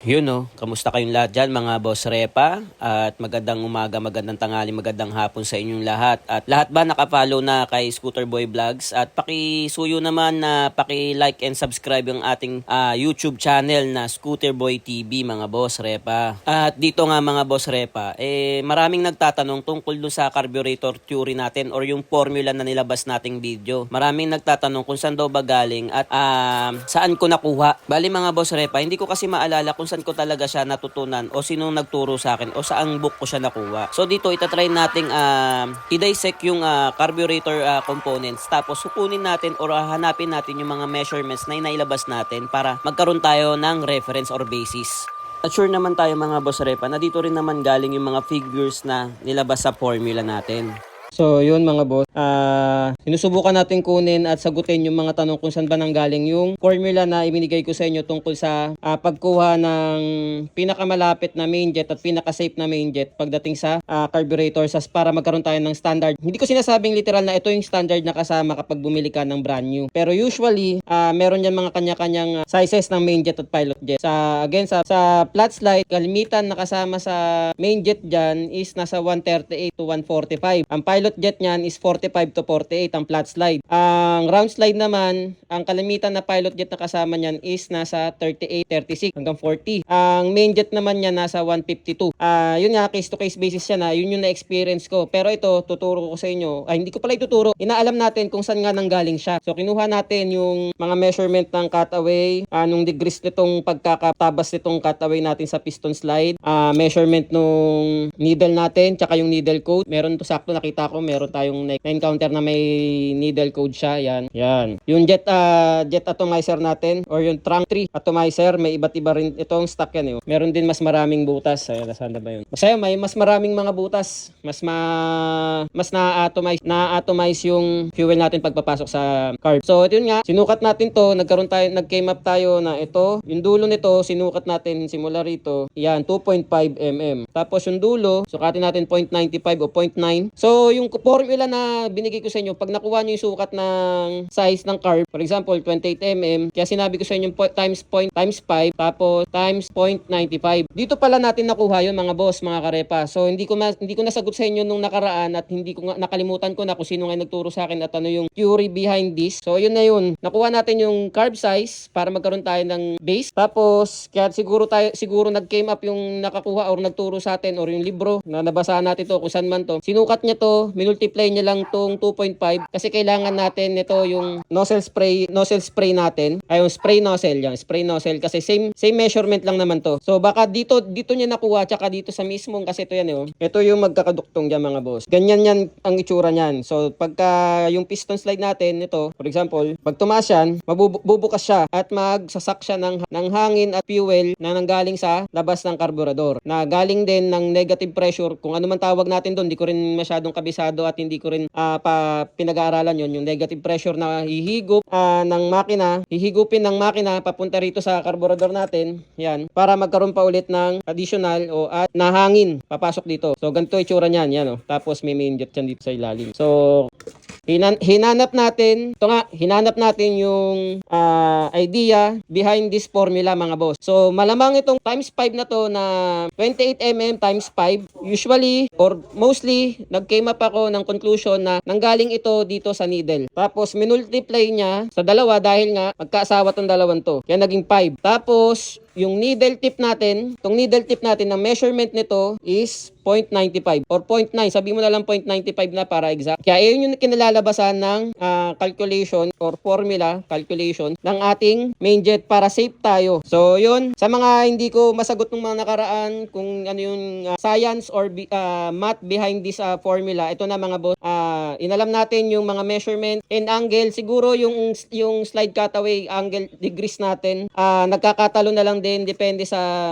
Yun no, kamusta kayong lahat dyan mga boss repa? At magandang umaga, magandang tanghali, magandang hapon sa inyong lahat. At lahat ba nakapollow na kay Scooter Boy Vlogs? At pakisuyo naman na paki-like and subscribe yung ating YouTube channel na Scooter Boy TV mga boss repa. At dito nga mga boss repa, maraming nagtatanong tungkol dun sa carburetor theory natin or yung formula na nilabas nating video. Maraming nagtatanong kung saan daw ba galing at saan ko nakuha. Bali mga boss repa, hindi ko kasi maalala kung saan ko talaga siya natutunan o sinong nagturo sa akin o saang book ko siya nakuha. So dito itatry nating i-dissect yung carburetor components, tapos sukunin natin or hanapin natin yung mga measurements na inailabas natin para magkaroon tayo ng reference or basis. At sure naman tayo mga boss repa na dito rin naman galing yung mga figures na nilabas sa formula natin. So, yun mga boss. Sinusubukan natin kunin at sagutin yung mga tanong kung saan ba nanggaling yung formula na ibinigay ko sa inyo tungkol sa pagkuha ng pinakamalapit na main jet at pinaka-safe na main jet pagdating sa carburetor para magkaroon tayo ng standard. Hindi ko sinasabing literal na ito yung standard na kasama kapag bumili ka ng brand new. Pero usually, meron yan mga kanya-kanyang sizes ng main jet at pilot jet. Sa flat slide, kalimitan na kasama sa main jet dyan is nasa 138 to 145. Ang pilot jet niyan is 45 to 48 ang flat slide. Ang round slide naman, ang kalimitan na pilot jet na kasama niyan is nasa 38, 36 hanggang 40. Ang main jet naman niya nasa 152. Yun nga, case to case basis siya na yun yung na-experience ko. Pero ito, tuturo ko sa inyo. Hindi ko pala ituturo. Inaalam natin kung saan nga nanggaling siya. So kinuha natin yung mga measurement ng cutaway, anong degrees nitong pagkakatabas nitong cutaway natin sa piston slide, measurement nung needle natin, tsaka yung needle code. Meron to sakto, nakita ko meron tayong na-encounter na may needle code siya. Yan. Yung jet atomizer natin or yung trunk tree atomizer, may iba't iba rin itong stock yan. Meron din mas maraming butas. Ayun, nasaan na ba yun? Masaya, may mas maraming mga butas. Mas na-atomize yung fuel natin pagpapasok sa carb. So, ito yun nga. Sinukat natin to. Nag-came up tayo na ito. Yung dulo nito, sinukat natin simula rito. Yan, 2.5 mm. Tapos yung dulo, sukatin natin 0.95 o 0.9. So, yung formula na binigay ko sa inyo, pag nakuha nyo yung sukat ng size ng carb, for example, 28 mm, kaya sinabi ko sa inyo times 5, tapos times 0.95. Dito pala natin nakuha yun mga boss, mga karepa. So, hindi ko nasagot sa inyo nung nakaraan at hindi ko nakalimutan ko na kung sino nga nagturo sa akin at ano yung theory behind this. So, yun na yun. Nakuha natin yung carb size para magkaroon tayo ng base. Tapos, kaya siguro nag-came up yung nakakuha or nagturo sa atin or yung libro na nabasahan natin to kung saan man to. Sinukat niya to, minultiply niya lang tong 2.5 kasi kailangan natin nito yung nozzle spray natin. Ay, yung spray nozzle kasi same measurement lang naman to. So baka dito niya nakuha tsaka dito sa mismong kasi ito yan Ito yung magkakaduktong diyan mga boss. Ganyan yan ang itsura niyan. So pagka yung piston slide natin ito, for example, pag tumaas yan, mabubukas siya at magsasak siya ng hangin at fuel na nanggaling sa labas ng karburador. Na galing din ng negative pressure, kung ano man tawag natin doon, hindi ko rin masyadong kabisado at hindi ko rin pinag-aaralan yon, yung negative pressure na hihigupin ng makina papunta rito sa karburador natin, yan, para magkaroon pa ulit ng additional na hangin papasok dito. So ganito itsura niyan, tapos may main jet dyan dito sa ilalim. So hinanap natin yung idea behind this formula mga boss. So malamang itong times 5 na to na 28 mm times 5, usually or mostly nag-came up ako ng conclusion na nanggaling ito dito sa needle. Tapos minultiply niya sa dalawa dahil nga magkaasawa tong dalawang to. Kaya naging 5. Tapos yung needle tip natin, ng measurement nito is 0.95 or 0.9. Sabi mo na lang 0.95 na para exact. Kaya yun yung kinalalabasan ng calculation or formula calculation ng ating main jet para safe tayo. So yun, sa mga hindi ko masagot ng mga nakaraan kung ano yung science or math behind this formula, ito na mga boss. Inalam natin yung mga measurement and angle. Siguro yung slide cutaway angle degrees natin, nagkakatalo na lang din depende sa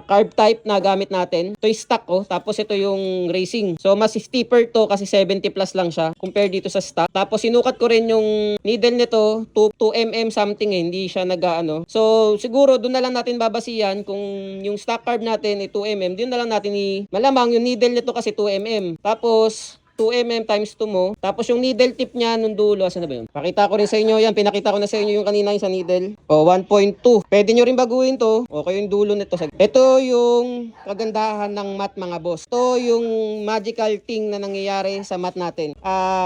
carb type na gamit natin. Ito yung stock tapos ito yung racing. So mas steeper to kasi 70 plus lang siya compare dito sa stock. Tapos sinukat ko rin yung needle nito 2 mm something hindi siya So siguro doon na lang natin babasihan kung yung stock carb natin ay 2 mm. Doon na lang natin malamang yung needle nito kasi 2 mm. Tapos 2mm times 2 mo. Tapos yung needle tip niya nung dulo, asan na ba yun? Pakita ko rin sa inyo yan. Pinakita ko na sa inyo yung kanina yung sa needle. O, 1.2. Pwede nyo rin baguhin to. Okay yung dulo nito. Ito yung kagandahan ng mat mga boss. Ito yung magical thing na nangyayari sa mat natin.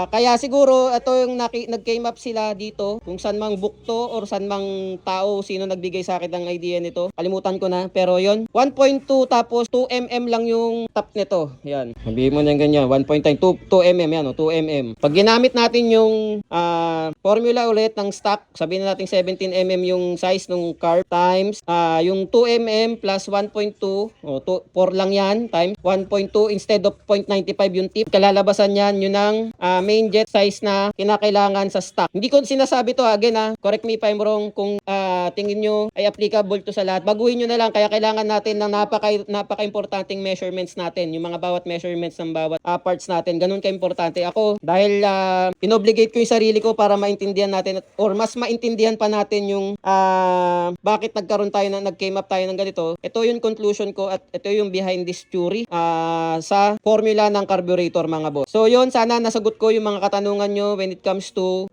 Kaya siguro ito yung nag-came up sila dito. Kung saan mang bukto or saan mang tao sino nagbigay sa akin ng idea nito. Kalimutan ko na. Pero yon 1.2 tapos 2mm lang yung top nito. Yan. Sabihin mo na ganyan. 1.9. 2mm yan. 2mm. Pag ginamit natin yung formula ulit ng stock, sabihin na natin 17mm yung size ng carb times yung 2mm plus 1.2 o 4 lang yan times 1.2 instead of 0.95 yung tip. Kalalabasan yan yun ang main jet size na kinakailangan sa stock. Hindi ko sinasabi to again correct me if I'm wrong kung tingin nyo ay applicable to sa lahat. Baguhin nyo na lang kaya kailangan natin ng napaka-importanting measurements natin. Yung mga bawat measurements ng bawat parts natin. Ganun ka-importante. Ako dahil inobligate ko yung sarili ko para maintindihan natin or mas maintindihan pa natin yung bakit nag-came up tayo ng ganito. Ito yung conclusion ko at ito yung behind this theory sa formula ng carburetor mga boss. So yun, sana nasagot ko yung mga katanungan nyo when it comes to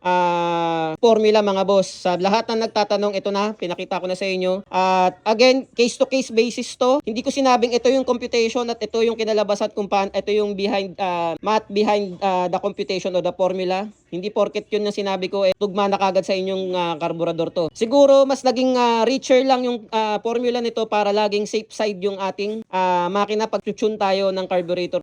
formula mga boss. Sa lahat na nagtatanong, ito na, pinakita ko na sa inyo. At again, case to case basis to. Hindi ko sinabing ito yung computation at ito yung kinalabasan kung paano, ito yung math behind the computation o the formula. Hindi porket yun na sinabi ko, tugma na kagad sa inyong karburador to. Siguro, mas naging richer lang yung formula nito para laging safe side yung ating makina pag tune tayo ng carburetor.